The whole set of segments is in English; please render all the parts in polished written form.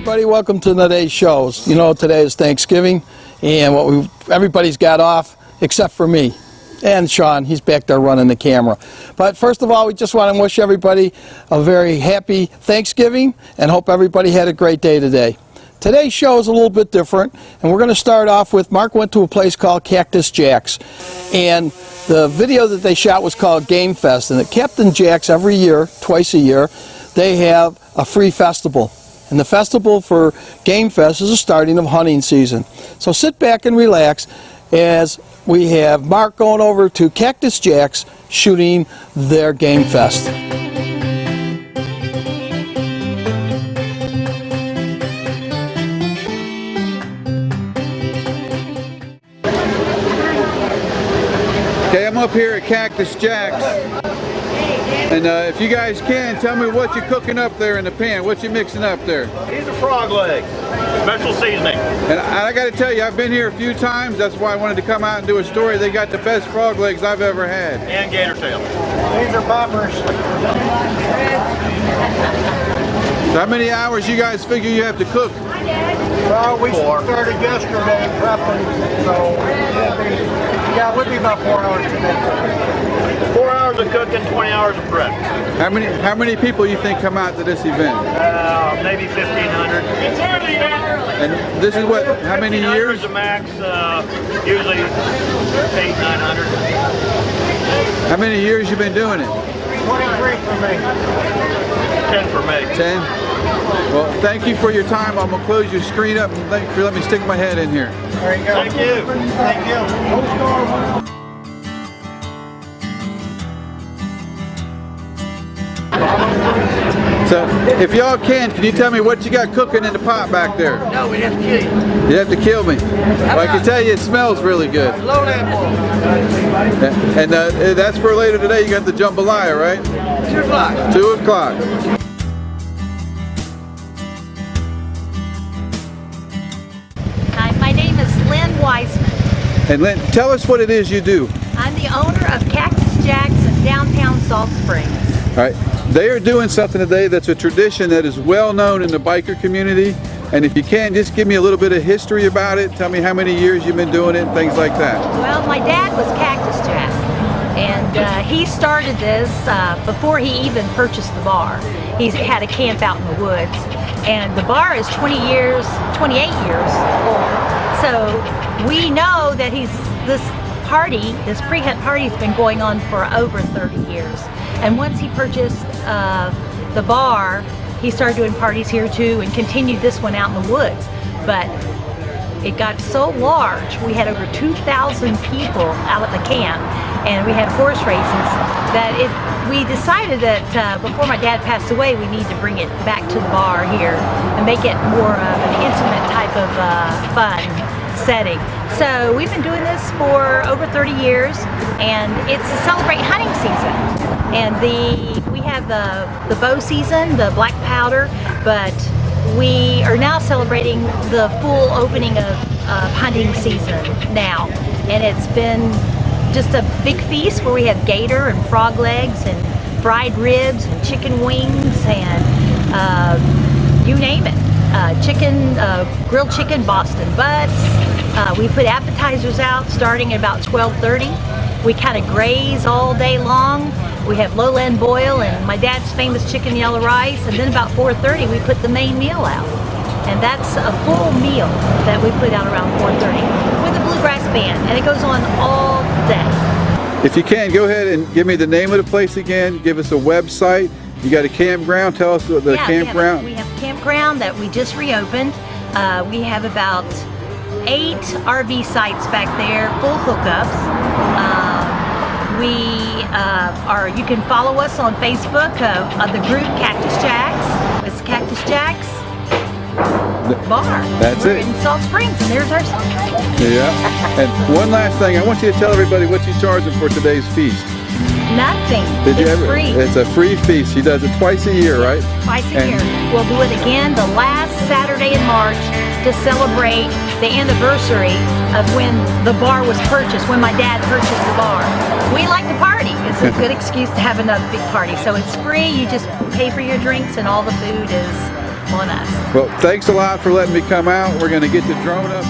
everybody, welcome to today's show. You know, today is Thanksgiving, and everybody's got off except for me. And Sean, he's back there running the camera. But first of all, we just want to wish everybody a very happy Thanksgiving and hope everybody had a great day today. Today's show is a little bit different, and we're going to start off with Mark went to a place called Cactus Jack's. And the video that they shot was called Game Fest. And at Captain Jack's every year, twice a year, they have a free festival. And the festival for Game Fest is the starting of hunting season. So sit back and relax as we have Mark going over to Cactus Jack's shooting their Game Fest. Okay, I'm up here at Cactus Jack's, and if you guys can, tell me what you're cooking up there in the pan. What you mixing up there? These are frog legs, special seasoning. And I got to tell you, I've been here a few times. That's why I wanted to come out and do a story. They got the best frog legs I've ever had. And gator tail. These are poppers. So how many hours you guys figure you have to cook? Well, we started yesterday prepping, so yeah, it would be about 4 hours today. 4 hours of cooking, 20 hours of prep. How many people you think come out to this event? Maybe 1,500. And this is what, how many years? The max, usually 800, 900. How many years you been doing it? 23 for me. 10 for me. 10? Well, thank you for your time. I'm going to close your screen up and thank you for letting me stick my head in here. There you go. Thank you. Thank you. So, if y'all can you tell me what you got cooking in the pot back there? No, we have to kill you. You have to kill me. Well, I can tell you it smells really good. Low that boy. And that's for later today. You got the jambalaya, right? 2 o'clock. 2 o'clock. Hi, my name is Lynn Wiseman. And Lynn, tell us what it is you do. I'm the owner of Cactus Jack's in downtown Salt Springs. All right. They are doing something today that's a tradition that is well known in the biker community. And if you can, just give me a little bit of history about it. Tell me how many years you've been doing it and things like that. Well, my dad was Cactus Jack, and he started this before he even purchased the bar. He had a camp out in the woods, and the bar is 28 years old. So we know that this pre-hunt party has been going on for over 30 years. And once he purchased the bar, he started doing parties here too and continued this one out in the woods. But it got so large, we had over 2,000 people out at the camp, and we had horse races, that we decided that before my dad passed away, we need to bring it back to the bar here and make it more of an intimate type of fun setting. So we've been doing this for over 30 years, and it's to celebrate hunting season. And we have the bow season, the black powder, but we are now celebrating the full opening of hunting season now. And it's been just a big feast where we have gator and frog legs and fried ribs and chicken wings and you name it. Grilled chicken, Boston butts. We put appetizers out starting at about 12:30. We kind of graze all day long. We have lowland boil and my dad's famous chicken yellow rice, and then about 4:30 we put the main meal out. And that's a full meal that we put out around 4:30 with a bluegrass band, and it goes on all day. If you can, go ahead and give me the name of the place again. Give us a website. You got a campground. Tell us the campground. We have a campground that we just reopened. We have about 8 RV sites back there, full hookups. You can follow us on Facebook of the group Cactus Jack's. It's Cactus Jack's Bar. That's We're it. in Salt Springs, and there's our sign right there. Yeah. And one last thing, I want you to tell everybody what you charge them for today's feast. Nothing. It's free. It's a free feast. She does it twice a year, right? Twice a year. We'll do it again the last Saturday in March to celebrate the anniversary of when the bar was purchased, when my dad purchased the bar. We like to party. It's a good excuse to have another big party. So it's free. You just pay for your drinks, and all the food is on us. Well, thanks a lot for letting me come out. We're going to get the drone up.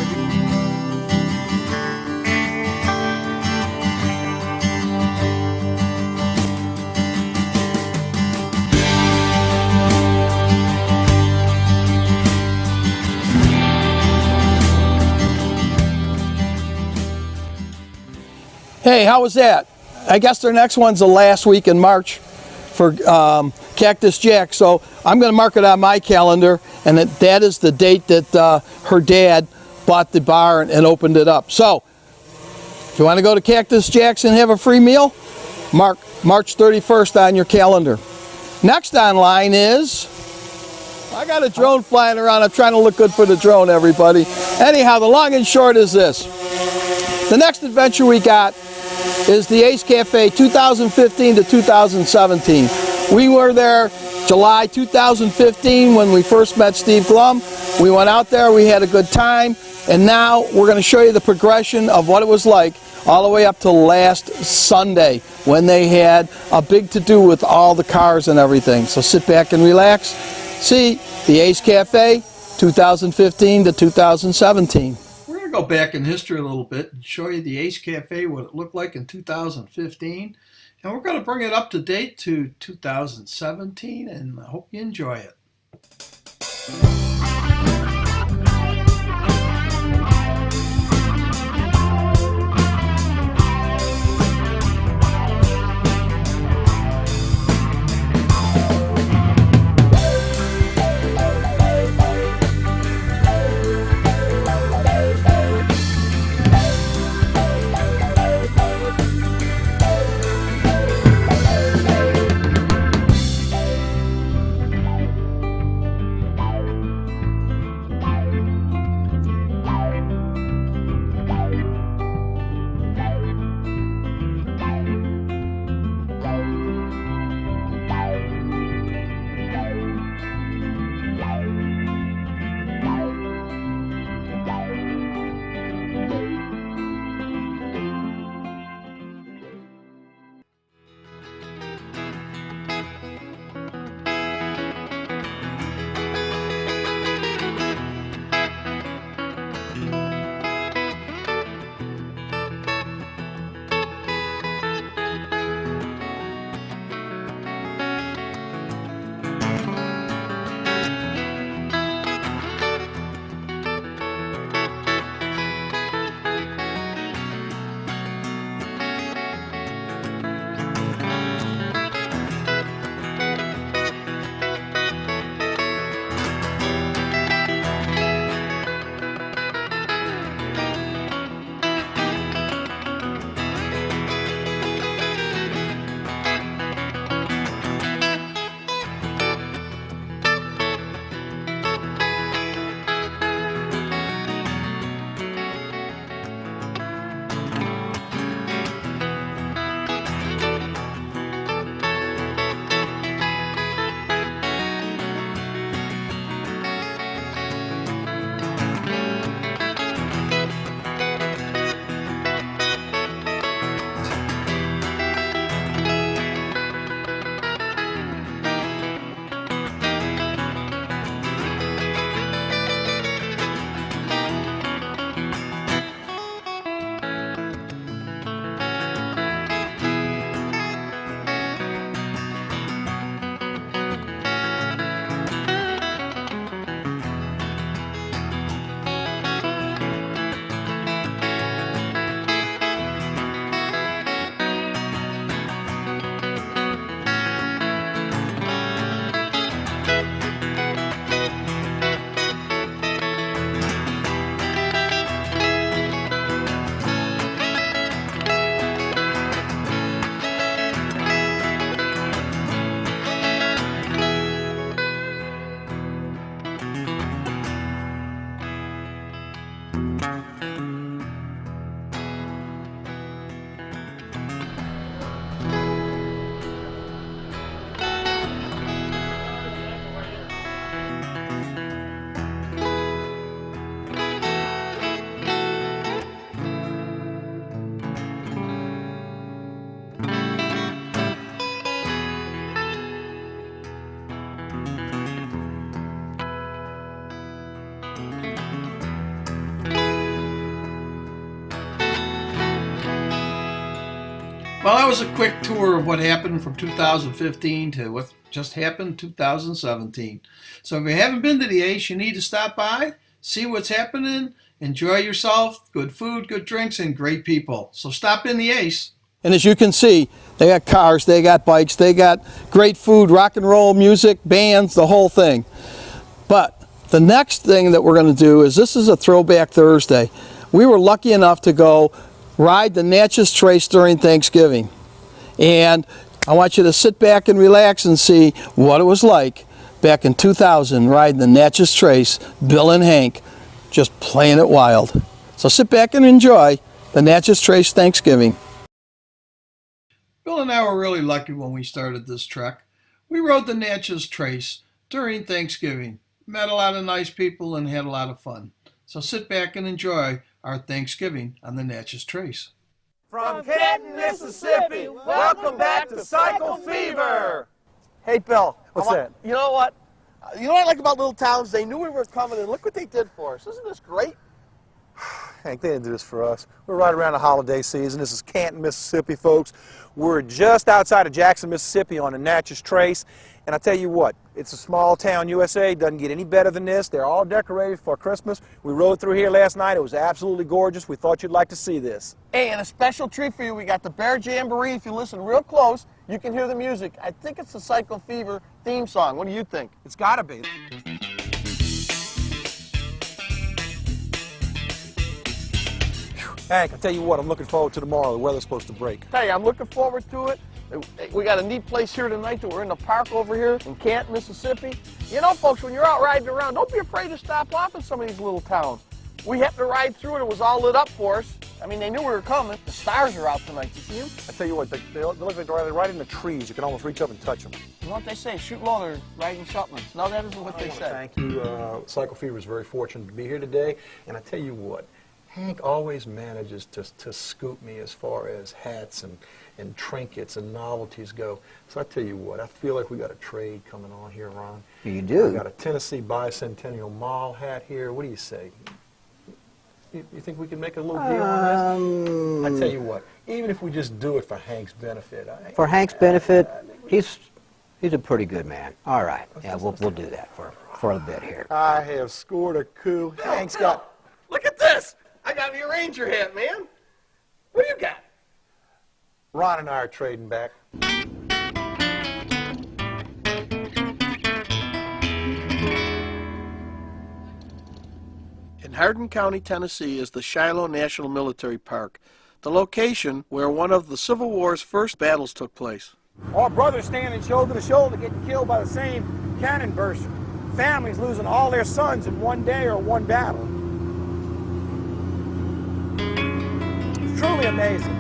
Hey, how was that? I guess their next one's the last week in March for Cactus Jack. So I'm going to mark it on my calendar, and that is the date that her dad bought the bar and opened it up. So if you want to go to Cactus Jack's and have a free meal, mark March 31st on your calendar. Next online is, I got a drone flying around. I'm trying to look good for the drone, everybody. Anyhow, the long and short is this. The next adventure we got is the Ace Cafe 2015 to 2017. We were there July 2015 when we first met Steve Glum. We went out there, we had a good time, and now we're going to show you the progression of what it was like all the way up to last Sunday when they had a big to-do with all the cars and everything. So sit back and relax. See the Ace Cafe 2015 to 2017. We're going to go back in history a little bit and show you the Ace Cafe, what it looked like in 2015. And we're going to bring it up to date to 2017, and I hope you enjoy it. Well, that was a quick tour of what happened from 2015 to what just happened in 2017. So if you haven't been to the Ace, you need to stop by, see what's happening, enjoy yourself, good food, good drinks, and great people. So stop in the Ace. And as you can see, they got cars, they got bikes, they got great food, rock and roll, music, bands, the whole thing. But the next thing that we're going to do is, this is a Throwback Thursday. We were lucky enough to go ride the Natchez Trace during Thanksgiving. And I want you to sit back and relax and see what it was like back in 2000 riding the Natchez Trace, Bill and Hank, just playing it wild. So sit back and enjoy the Natchez Trace Thanksgiving. Bill and I were really lucky when we started this trek. We rode the Natchez Trace during Thanksgiving, met a lot of nice people and had a lot of fun. So sit back and enjoy our Thanksgiving on the Natchez Trace. From Canton, Mississippi, welcome back to Cycle Fever. Hey, Bill. What's that? You know what? You know what I like about little towns? They knew we were coming, and look what they did for us. Isn't this great? Hank, they didn't do this for us. We're right around the holiday season. This is Canton, Mississippi, folks. We're just outside of Jackson, Mississippi on the Natchez Trace. And I tell you what, it's a small town, USA. Doesn't get any better than this. They're all decorated for Christmas. We rode through here last night. It was absolutely gorgeous. We thought you'd like to see this. Hey, and a special treat for you. We got the Bear Jamboree. If you listen real close, you can hear the music. I think it's the Cycle Fever theme song. What do you think? It's got to be. Hank, I tell you what, I'm looking forward to tomorrow. The weather's supposed to break. Tell you, I'm looking forward to it. We got a neat place here tonight that we're in the park over here in Canton, Mississippi. You know, folks, when you're out riding around, don't be afraid to stop off in some of these little towns. We happened to ride through it. It was all lit up for us. I mean, they knew we were coming. The stars are out tonight. You see them? I tell you what, they look like they're right in the trees. You can almost reach up and touch them. You know what they say? Shoot low, they're riding shotguns. No, that isn't what they said. Thank you. Cycle Fever is very fortunate to be here today. And I tell you what, Hank always manages to scoop me as far as hats and trinkets and novelties go. So I tell you what, I feel like we got a trade coming on here, Ron. You do? I got a Tennessee Bicentennial Mall hat here. What do you say? You think we can make a little deal on this? I tell you what, even if we just do it for Hank's benefit. For Hank's benefit, he's a pretty good man. All right, yeah, we'll do that for a bit here. I have scored a coup. Hank's got... Look at this! I got me a Ranger hat, man. What do you got? Ron and I are trading back. In Hardin County, Tennessee is the Shiloh National Military Park, the location where one of the Civil War's first battles took place. All brothers standing shoulder to shoulder getting killed by the same cannon burst. Families losing all their sons in one day or one battle. It's truly amazing.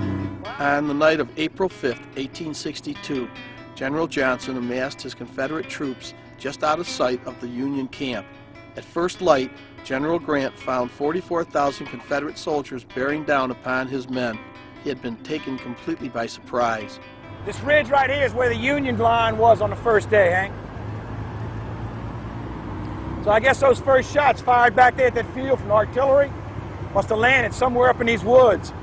On the night of April 5th, 1862, General Johnson amassed his Confederate troops just out of sight of the Union camp. At first light, General Grant found 44,000 Confederate soldiers bearing down upon his men. He had been taken completely by surprise. This ridge right here is where the Union line was on the first day, Hank. So I guess those first shots fired back there at that field from the artillery must have landed somewhere up in these woods.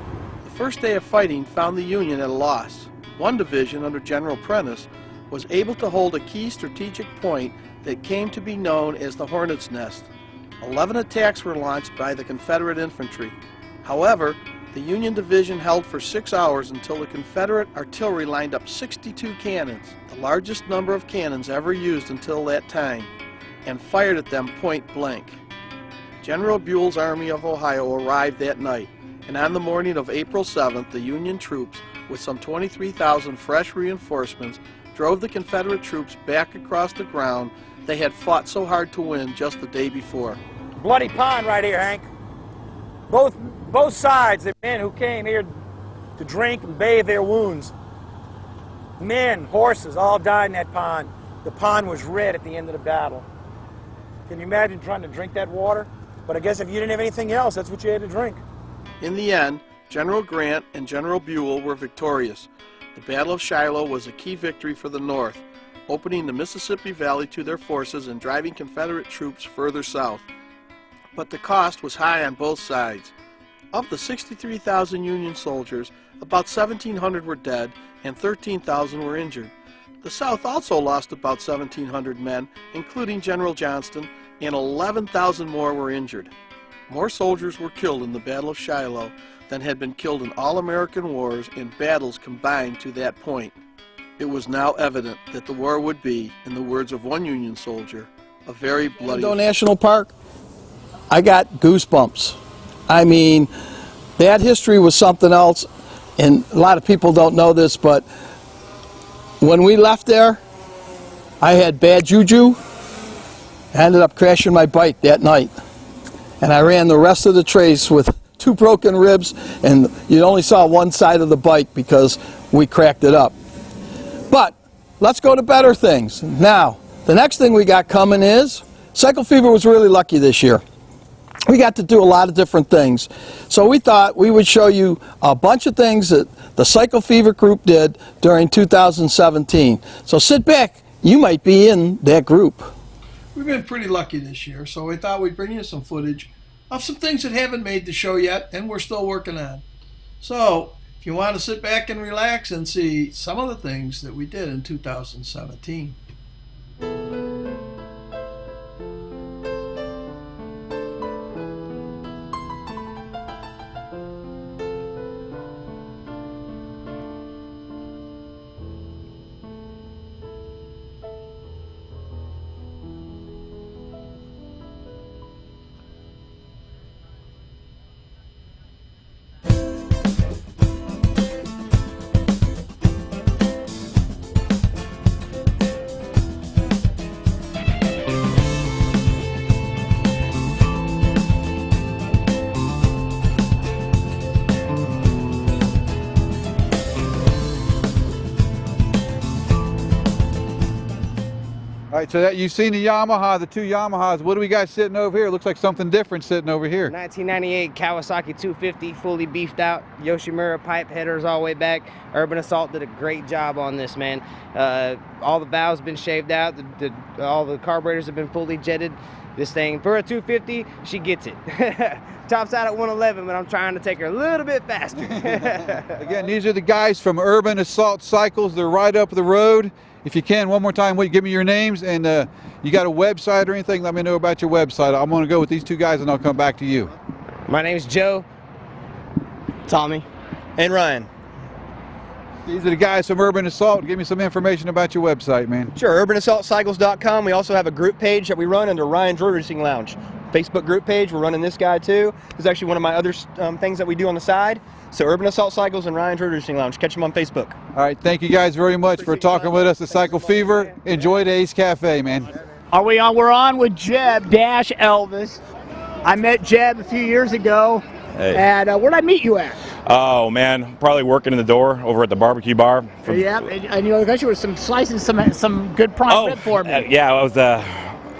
The first day of fighting found the Union at a loss. One division under General Prentiss was able to hold a key strategic point that came to be known as the Hornet's Nest. 11 attacks were launched by the Confederate infantry. However, the Union division held for 6 hours until the Confederate artillery lined up 62 cannons, the largest number of cannons ever used until that time, and fired at them point blank. General Buell's Army of Ohio arrived that night, and on the morning of April 7th, the Union troops, with some 23,000 fresh reinforcements, drove the Confederate troops back across the ground they had fought so hard to win just the day before. Bloody pond right here, Hank. Both sides, the men who came here to drink and bathe their wounds. Men, horses, all died in that pond. The pond was red at the end of the battle. Can you imagine trying to drink that water? But I guess if you didn't have anything else, that's what you had to drink. In the end, General Grant and General Buell were victorious. The Battle of Shiloh was a key victory for the North, opening the Mississippi Valley to their forces and driving Confederate troops further south. But the cost was high on both sides. Of the 63,000 Union soldiers, about 1,700 were dead and 13,000 were injured. The South also lost about 1,700 men, including General Johnston, and 11,000 more were injured. More soldiers were killed in the Battle of Shiloh than had been killed in all American wars and battles combined to that point. It was now evident that the war would be, in the words of one Union soldier, a very bloody... Shenandoah National Park, I got goosebumps. I mean, that history was something else, and a lot of people don't know this, but when we left there, I had bad juju. I ended up crashing my bike that night, and I ran the rest of the trace with 2 broken ribs, and you only saw one side of the bike because we cracked it up. But let's go to better things. Now, the next thing we got coming is, Cycle Fever was really lucky this year. We got to do a lot of different things. So we thought we would show you a bunch of things that the Cycle Fever group did during 2017. So sit back, you might be in that group. We've been pretty lucky this year, so we thought we'd bring you some footage of some things that haven't made the show yet and we're still working on. So if you want to sit back and relax and see some of the things that we did in 2017. All right, so that you've seen the Yamaha, the 2 Yamahas. What do we got sitting over here? Looks like something different sitting over here. 1998 Kawasaki 250, fully beefed out. Yoshimura pipe headers all the way back. Urban Assault did a great job on this, man. All the valves been shaved out. All the carburetors have been fully jetted. This thing, for a 250, she gets it. Tops out at 111, but I'm trying to take her a little bit faster. Again, these are the guys from Urban Assault Cycles. They're right up the road. If you can, one more time, give me your names, and you got a website or anything, let me know about your website. I'm going to go with these 2 guys, and I'll come back to you. My name's Joe, Tommy, and Ryan. These are the guys from Urban Assault. Give me some information about your website, man. Sure, urbanassaultcycles.com. We also have a group page that we run under Ryan Drew Racing Lounge. Facebook group page, we're running this guy too. This is actually one of my other things that we do on the side. So Urban Assault Cycles and Ryan Drew Racing Lounge. Catch them on Facebook. All right, thank you guys very much for talking with us at Cycle Fever. Enjoy the Ace Cafe, man. Are we on? We're on with Jeb Dash Elvis. I met Jeb a few years ago. Hey. And where'd I meet you at? Oh man, probably working in the door over at the barbecue bar. Yeah, and you guys were slicing some good prime rib for me. Yeah,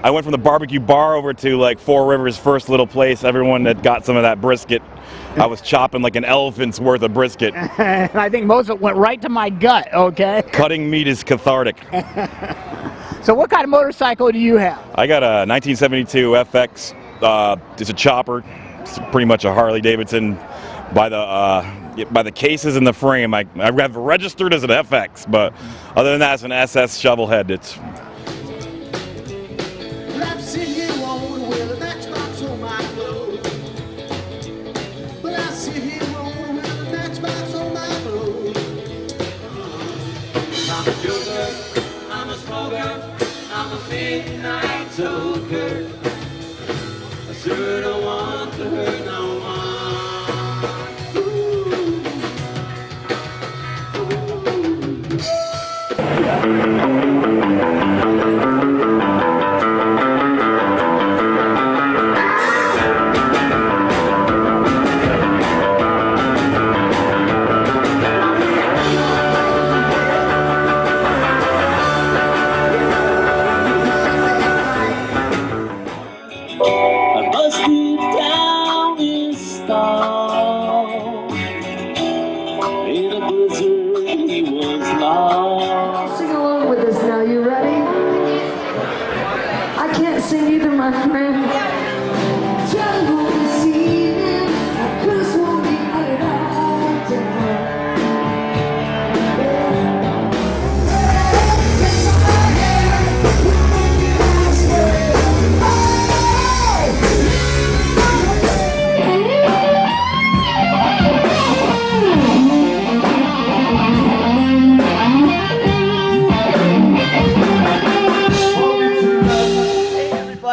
I went from the barbecue bar over to like Four Rivers' first little place. Everyone that got some of that brisket, I was chopping like an elephant's worth of brisket. And I think most of it went right to my gut. Okay. Cutting meat is cathartic. So what kind of motorcycle do you have? I got a 1972 FX. It's a chopper. It's pretty much a Harley Davidson. By the cases in the frame, I have it registered as an FX, but other than that, it's an SS shovel head. It's I'm a joker, I'm a smoker, I'm a midnight toker. I sure don't want to hurt no one. Sing along with us now, you ready? I can't sing either, my friend. Jungle this evening, I could've sworn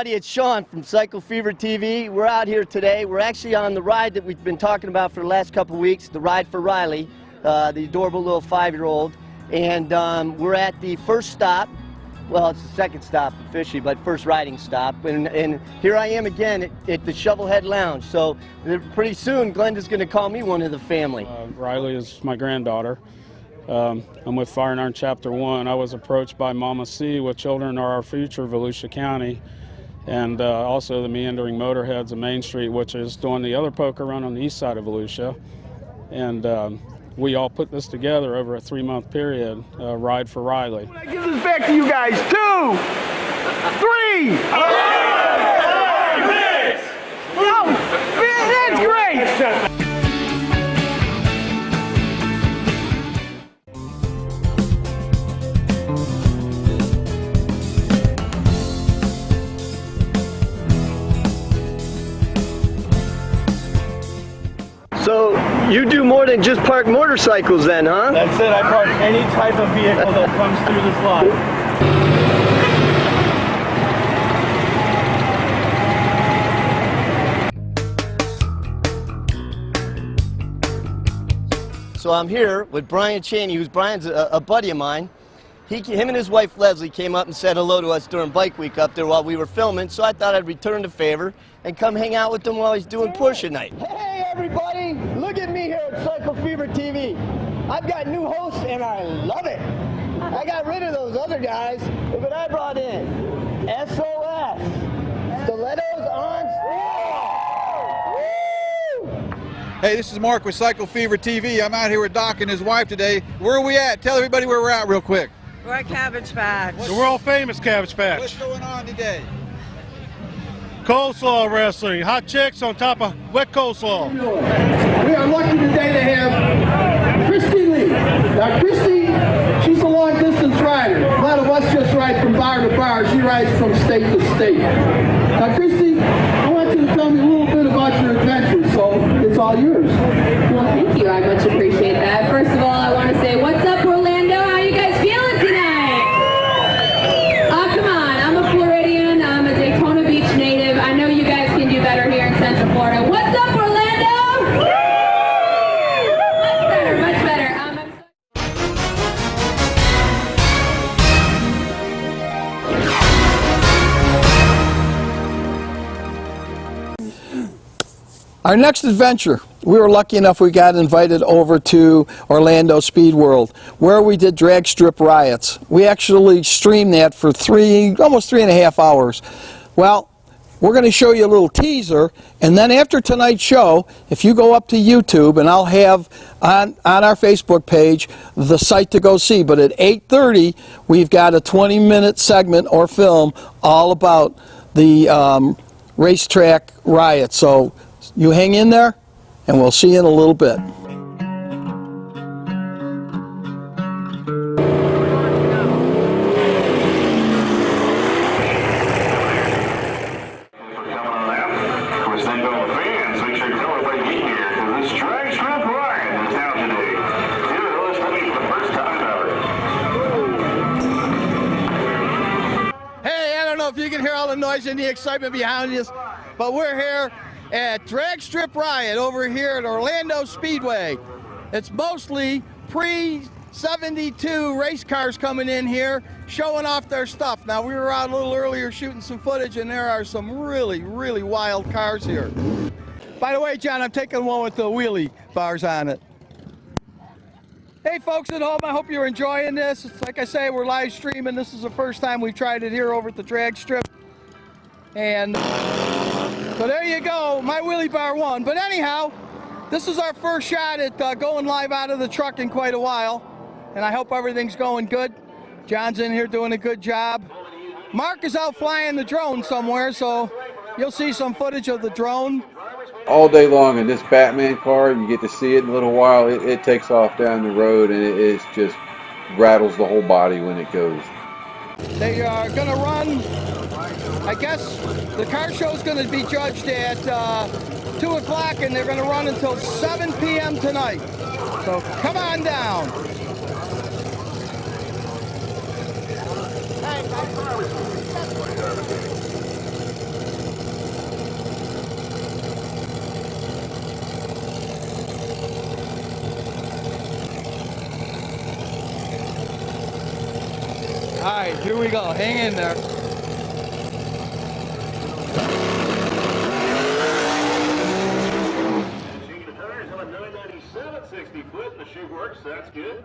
everybody, it's Sean from Cycle Fever TV. We're out here today. We're actually on the ride that we've been talking about for the last couple of weeks, the Ride for Riley, the adorable little 5-year-old. And we're at the first stop. Well, it's the second stop officially, but first riding stop. And here I am again at the Shovelhead Lounge. So pretty soon, Glenda's going to call me one of the family. Riley is my granddaughter. I'm with Fire and Iron Chapter 1. I was approached by Mama C with Children Are Our Future, Volusia County, and also the Meandering Motorheads of Main Street, which is doing the other poker run on the east side of Volusia. And we all put this together over a 3-month period, Ride for Riley. I give this back to you guys. 2, 3. Oh, that's great. So you do more than just park motorcycles then, huh? That's it. I park any type of vehicle that comes through this lot. So I'm here with Brian Cheney, who's Brian's a buddy of mine. Him and his wife Leslie came up and said hello to us during Bike Week up there while we were filming, so I thought I'd return the favor and come hang out with them while he's doing push at night. Hey everybody, look at me here at Cycle Fever TV. I've got new hosts and I love it. I got rid of those other guys, but I brought in SOS, Stilettos on Hey, this is Mark with Cycle Fever TV. I'm out here with Doc and his wife today. Where are we at? Tell everybody where we're at real quick. We're at Cabbage Patch. The world famous Cabbage Patch. What's going on today? Coleslaw wrestling. Hot chicks on top of wet coleslaw. We are lucky today to have Christy Lee. Now Christy, she's a long distance rider. A lot of us just ride from bar to bar. She rides from state to state. Now Christy, I want you to tell me a little bit about your adventure, so it's all yours. Well, thank you. I much appreciate that. First of all, I want to say, what's up, Orlando? How you guys feeling tonight? Oh, come on. I'm a Floridian. I'm a Daytona Beach native. I know you guys can do better here in Central Florida. What's up, Orlando? Much better, much better. Our next adventure, we were lucky enough we got invited over to Orlando Speed World, where we did drag strip riots. We actually streamed that for almost 3.5 hours. Well, we're going to show you a little teaser, and then after tonight's show, if you go up to YouTube, and I'll have on our Facebook page the site to go see, but at 8:30 we've got a 20-minute segment or film all about the racetrack riot. So you hang in there, and we'll see you in a little bit. Hey, I don't know if you can hear all the noise and the excitement behind us, but we're here at Drag Strip Riot over here at Orlando Speedway. It's mostly pre-72 race cars coming in here showing off their stuff. Now, we were out a little earlier shooting some footage, and there are some really, really wild cars here. By the way, John, I'm taking one with the wheelie bars on it. Hey folks at home, I hope you're enjoying this. Like I say, we're live streaming. This is the first time we've tried it here over at the drag strip. And so there you go, my wheelie bar won. But anyhow, this is our first shot at going live out of the truck in quite a while. And I hope everything's going good. John's in here doing a good job. Mark is out flying the drone somewhere, so you'll see some footage of the drone. All day long in this Batman car, you get to see it in a little while. It takes off down the road, and it just rattles the whole body when it goes. They are going to run, I guess the car show is going to be judged at 2 o'clock, and they're going to run until 7 p.m. tonight. So come on down. Here we go. Hang in there. Changing the tires on a 997 60 foot. The shoe works. That's good.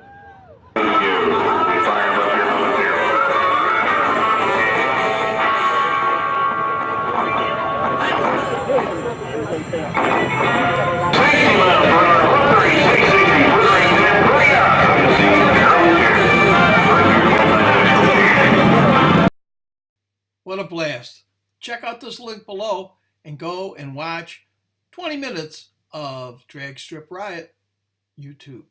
What a blast. Check out this link below and go and watch 20 minutes of Drag Strip Riot YouTube.